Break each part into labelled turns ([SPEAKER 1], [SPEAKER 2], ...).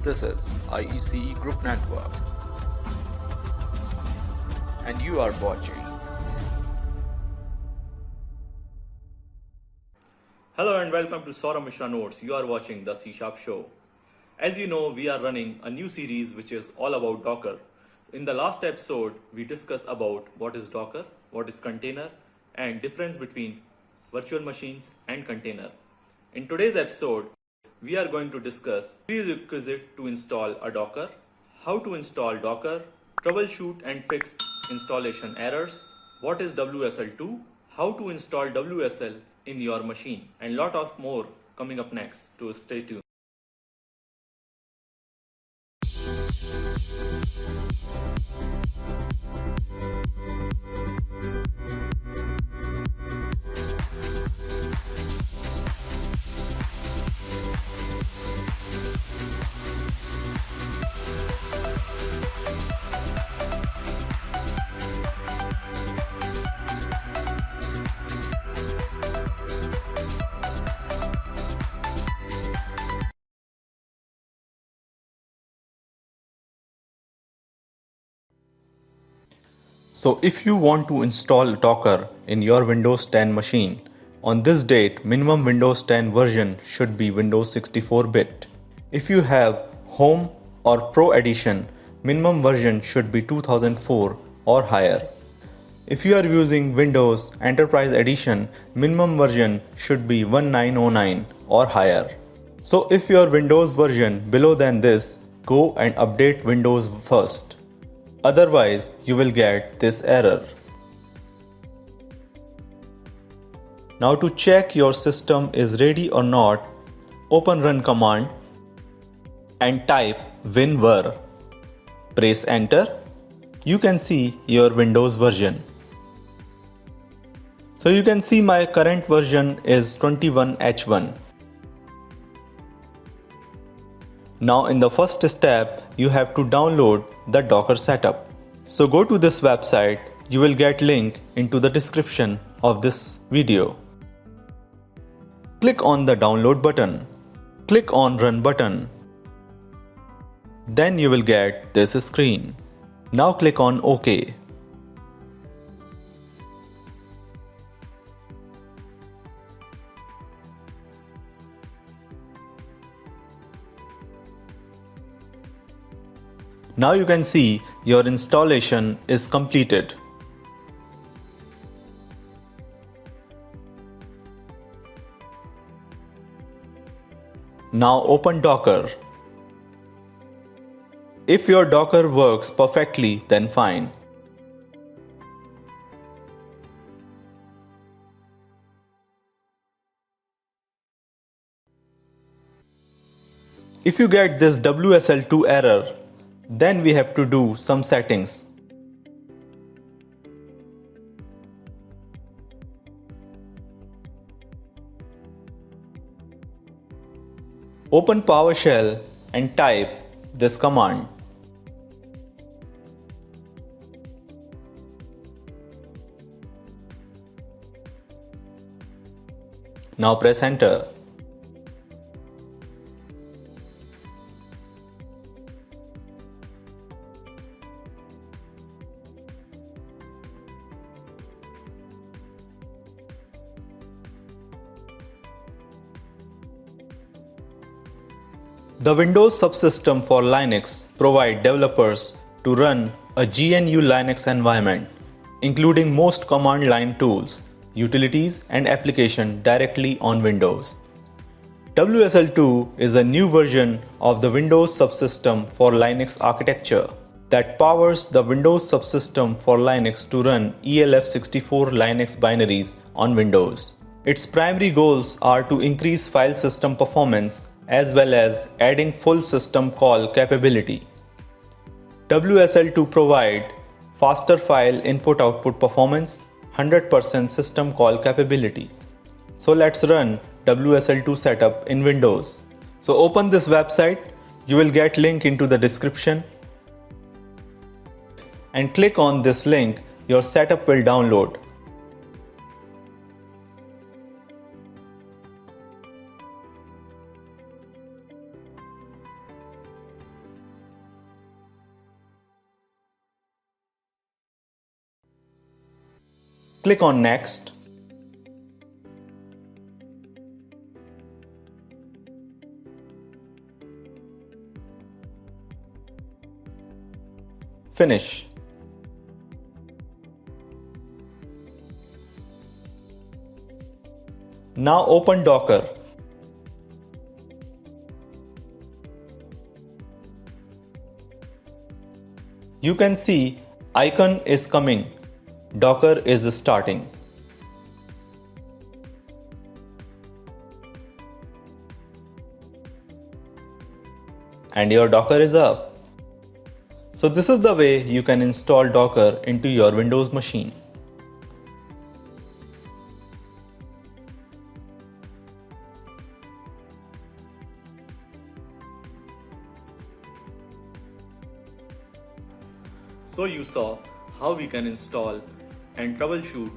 [SPEAKER 1] This is IECE Group Network, and you are watching.
[SPEAKER 2] Hello and welcome to Saurabh Mishra Notes. You are watching the C# Show. As you know, we are running a new series which is all about Docker. In the last episode, we discussed about what is Docker, what is container, and difference between virtual machines and container. In today's episode, we are going to discuss prerequisite to install a Docker, how to install Docker, troubleshoot and fix installation errors, what is WSL2, how to install WSL in your machine, and lot of more coming up next, so stay tuned.
[SPEAKER 1] So if you want to install Docker in your Windows 10 machine, on this date minimum Windows 10 version should be Windows 64-bit. If you have Home or Pro Edition, minimum version should be 2004 or higher. If you are using Windows Enterprise Edition, minimum version should be 1909 or higher. So if your Windows version below than this, go and update Windows first. Otherwise, you will get this error. Now to check your system is ready or not, open Run command and type winver. Press enter. You can see your Windows version. So you can see my current version is 21H1. Now in the first step, you have to download the Docker setup. So go to this website, you will get link into the description of this video. Click on the download button. Click on run button. Then you will get this screen. Now click on OK. Now you can see your installation is completed. Now open Docker. If your Docker works perfectly, then fine. If you get this WSL2 error, then we have to do some settings. Open Powershell and type this command. Now press enter. The Windows Subsystem for Linux provide developers to run a GNU Linux environment, including most command line tools, utilities and application directly on Windows. WSL2 is a new version of the Windows Subsystem for Linux architecture that powers the Windows Subsystem for Linux to run ELF64 Linux binaries on Windows. Its primary goals are to increase file system performance as well as adding full system call capability. WSL2 provide faster file input-output performance, 100% system call capability. So let's run WSL2 setup in Windows. So open this website, you will get link into the description and click on this link, your setup will download. Click on Next. Finish. Now open Docker. You can see icon is coming, Docker is starting. And your Docker is up. So this is the way you can install Docker into your Windows machine.
[SPEAKER 2] So you saw how we can install and troubleshoot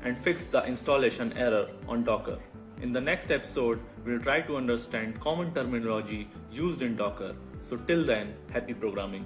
[SPEAKER 2] and fix the installation error on Docker. In the next episode, we'll try to understand common terminology used in Docker. So till then, happy programming.